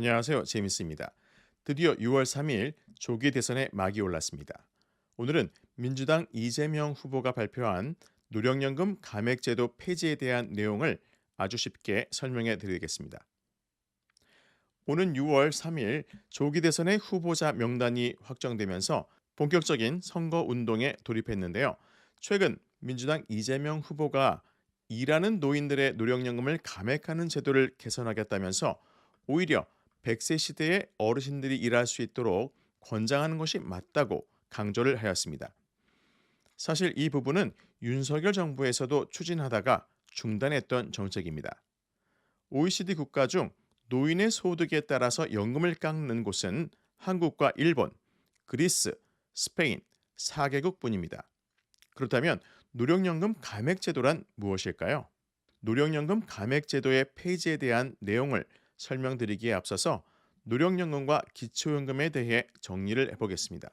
안녕하세요. 제임스입니다. 드디어 6월 3일 조기 대선의 막이 올랐습니다. 오늘은 민주당 이재명 후보가 발표한 노령연금 감액제도 폐지에 대한 내용을 아주 쉽게 설명해 드리겠습니다. 오는 6월 3일 조기 대선의 후보자 명단이 확정되면서 본격적인 선거 운동에 돌입했는데요. 최근 민주당 이재명 후보가 일하는 노인들의 노령연금을 감액하는 제도를 개선하겠다면서 오히려 100세 시대의 어르신들이 일할 수 있도록 권장하는 것이 맞다고 강조를 하였습니다. 사실 이 부분은 윤석열 정부에서도 추진하다가 중단했던 정책입니다. OECD 국가 중 노인의 소득에 따라서 연금을 깎는 곳은 한국과 일본, 그리스, 스페인 4개국뿐입니다. 그렇다면 노령연금 감액제도란 무엇일까요? 노령연금 감액제도의 폐지에 대한 내용을 설명드리기에 앞서서 노령연금과 기초연금에 대해 정리를 해보겠습니다.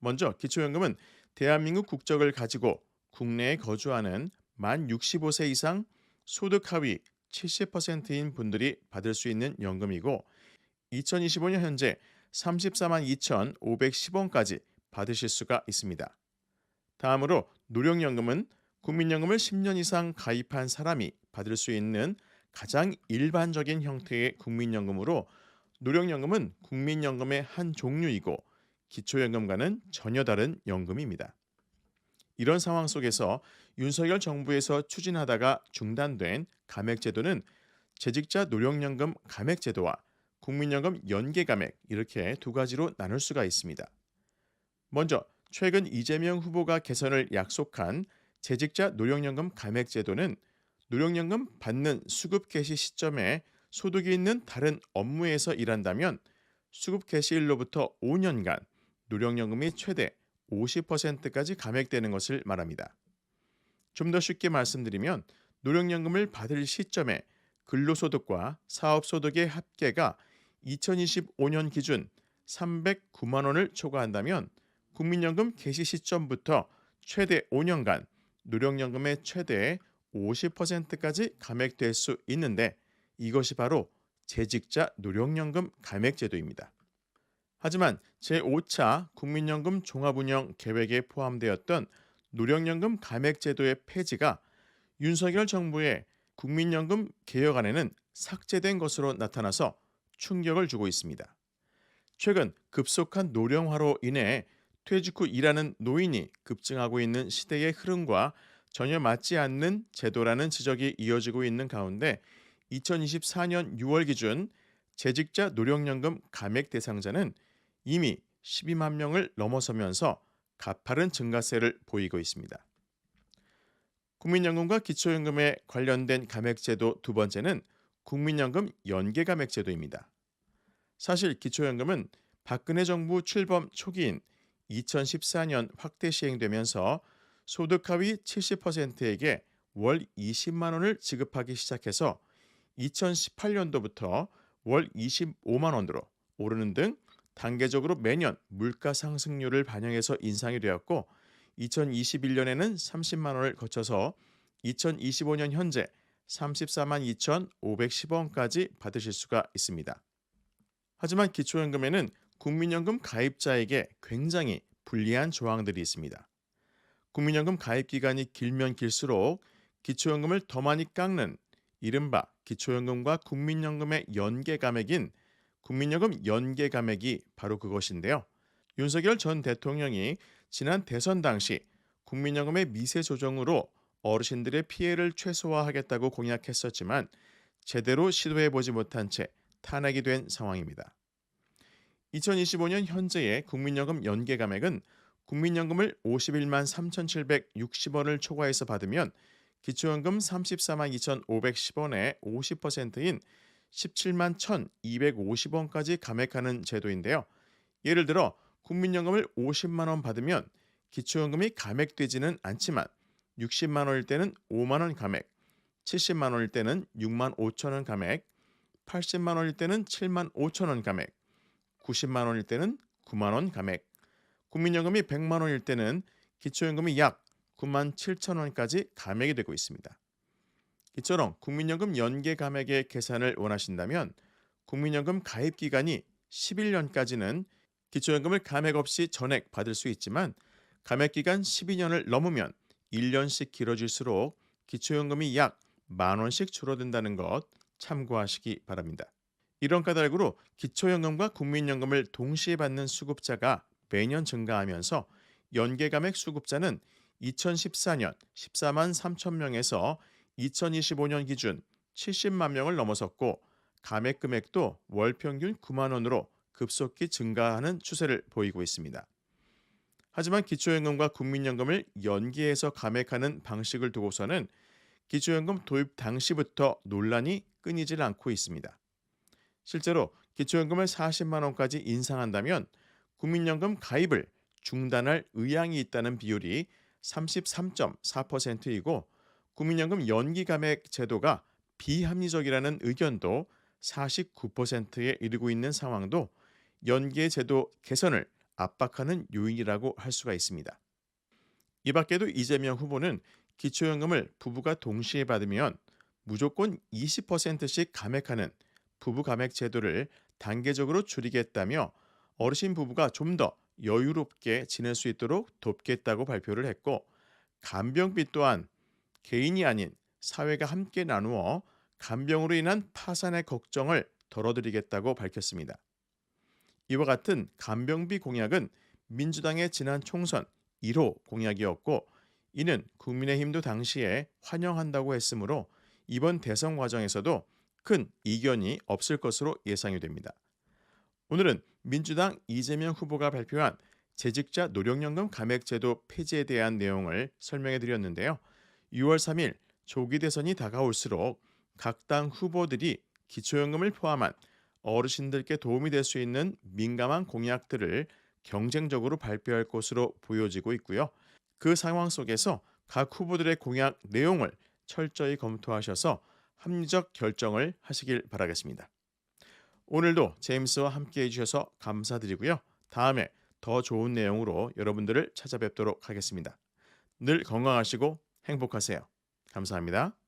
먼저 기초연금은 대한민국 국적을 가지고 국내에 거주하는 만 65세 이상 소득 하위 70%인 분들이 받을 수 있는 연금이고 2025년 현재 34만 2,510원까지 받으실 수가 있습니다. 다음으로 노령연금은 국민연금을 10년 이상 가입한 사람이 받을 수 있는 가장 일반적인 형태의 국민연금으로 노령연금은 국민연금의 한 종류이고 기초연금과는 전혀 다른 연금입니다. 이런 상황 속에서 윤석열 정부에서 추진하다가 중단된 감액제도는 재직자 노령연금 감액제도와 국민연금 연계감액 이렇게 두 가지로 나눌 수가 있습니다. 먼저 최근 이재명 후보가 개선을 약속한 재직자 노령연금 감액제도는 노령연금 받는 수급 개시 시점에 소득이 있는 다른 업무에서 일한다면 수급 개시일로부터 5년간 노령연금이 최대 50%까지 감액되는 것을 말합니다. 좀 더 쉽게 말씀드리면 노령연금을 받을 시점에 근로소득과 사업소득의 합계가 2025년 기준 309만 원을 초과한다면 국민연금 개시 시점부터 최대 5년간 노령연금의 최대 50%까지 감액될 수 있는데 이것이 바로 재직자 노령연금 감액제도입니다. 하지만 제5차 국민연금 종합운영 계획에 포함되었던 노령연금 감액제도의 폐지가 윤석열 정부의 국민연금 개혁안에는 삭제된 것으로 나타나서 충격을 주고 있습니다. 최근 급속한 노령화로 인해 퇴직 후 일하는 노인이 급증하고 있는 시대의 흐름과 전혀 맞지 않는 제도라는 지적이 이어지고 있는 가운데 2024년 6월 기준 재직자 노령연금 감액 대상자는 이미 12만 명을 넘어서면서 가파른 증가세를 보이고 있습니다. 국민연금과 기초연금에 관련된 감액제도 두 번째는 국민연금 연계감액제도입니다. 사실 기초연금은 박근혜 정부 출범 초기인 2014년 확대 시행되면서 소득 하위 70%에게 월 20만 원을 지급하기 시작해서 2018년도부터 월 25만 원으로 오르는 등 단계적으로 매년 물가 상승률을 반영해서 인상이 되었고 2021년에는 30만 원을 거쳐서 2025년 현재 34만 2,510원까지 받으실 수가 있습니다. 하지만 기초연금에는 국민연금 가입자에게 굉장히 불리한 조항들이 있습니다. 국민연금 가입 기간이 길면 길수록 기초연금을 더 많이 깎는 이른바 기초연금과 국민연금의 연계 감액인 국민연금 연계 감액이 바로 그것인데요. 윤석열 전 대통령이 지난 대선 당시 국민연금의 미세 조정으로 어르신들의 피해를 최소화하겠다고 공약했었지만 제대로 시도해보지 못한 채 탄핵이 된 상황입니다. 2025년 현재의 국민연금 연계 감액은 국민연금을 51만 3,760원을 초과해서 받으면 기초연금 34만 2,510원의 50%인 17만 1,250원까지 감액하는 제도인데요. 예를 들어 국민연금을 50만 원 받으면 기초연금이 감액되지는 않지만 60만 원일 때는 5만 원 감액, 70만 원일 때는 6만 5천 원 감액, 80만 원일 때는 7만 5천 원 감액, 90만 원일 때는 9만 원 감액, 국민연금이 100만 원일 때는 기초연금이 약 9만 7천 원까지 감액이 되고 있습니다. 이처럼 국민연금 연계 감액의 계산을 원하신다면 국민연금 가입 기간이 11년까지는 기초연금을 감액 없이 전액 받을 수 있지만 감액 기간 12년을 넘으면 1년씩 길어질수록 기초연금이 약 10,000원씩 줄어든다는 것 참고하시기 바랍니다. 이런 까닭으로 기초연금과 국민연금을 동시에 받는 수급자가 매년 증가하면서 연계감액 수급자는 2014년 14만 3천 명에서 2025년 기준 70만 명을 넘어섰고 감액 금액도 월 평균 9만 원으로 급속히 증가하는 추세를 보이고 있습니다. 하지만 기초연금과 국민연금을 연계해서 감액하는 방식을 두고서는 기초연금 도입 당시부터 논란이 끊이질 않고 있습니다. 실제로 기초연금을 40만 원까지 인상한다면 국민연금 가입을 중단할 의향이 있다는 비율이 33.4%이고 국민연금 연기 감액 제도가 비합리적이라는 의견도 49%에 이르고 있는 상황도 연계 제도 개선을 압박하는 요인이라고 할 수가 있습니다. 이 밖에도 이재명 후보는 기초연금을 부부가 동시에 받으면 무조건 20%씩 감액하는 부부 감액 제도를 단계적으로 줄이겠다며 어르신 부부가 좀 더 여유롭게 지낼 수 있도록 돕겠다고 발표를 했고 간병비 또한 개인이 아닌 사회가 함께 나누어 간병으로 인한 파산의 걱정을 덜어드리겠다고 밝혔습니다. 이와 같은 간병비 공약은 민주당의 지난 총선 1호 공약이었고 이는 국민의힘도 당시에 환영한다고 했으므로 이번 대선 과정에서도 큰 이견이 없을 것으로 예상이 됩니다. 오늘은 민주당 이재명 후보가 발표한 재직자 노령연금 감액제도 폐지에 대한 내용을 설명해 드렸는데요. 6월 3일 조기 대선이 다가올수록 각 당 후보들이 기초연금을 포함한 어르신들께 도움이 될 수 있는 민감한 공약들을 경쟁적으로 발표할 것으로 보여지고 있고요. 그 상황 속에서 각 후보들의 공약 내용을 철저히 검토하셔서 합리적 결정을 하시길 바라겠습니다. 오늘도 제임스와 함께 해주셔서 감사드리고요. 다음에 더 좋은 내용으로 여러분들을 찾아뵙도록 하겠습니다. 늘 건강하시고 행복하세요. 감사합니다.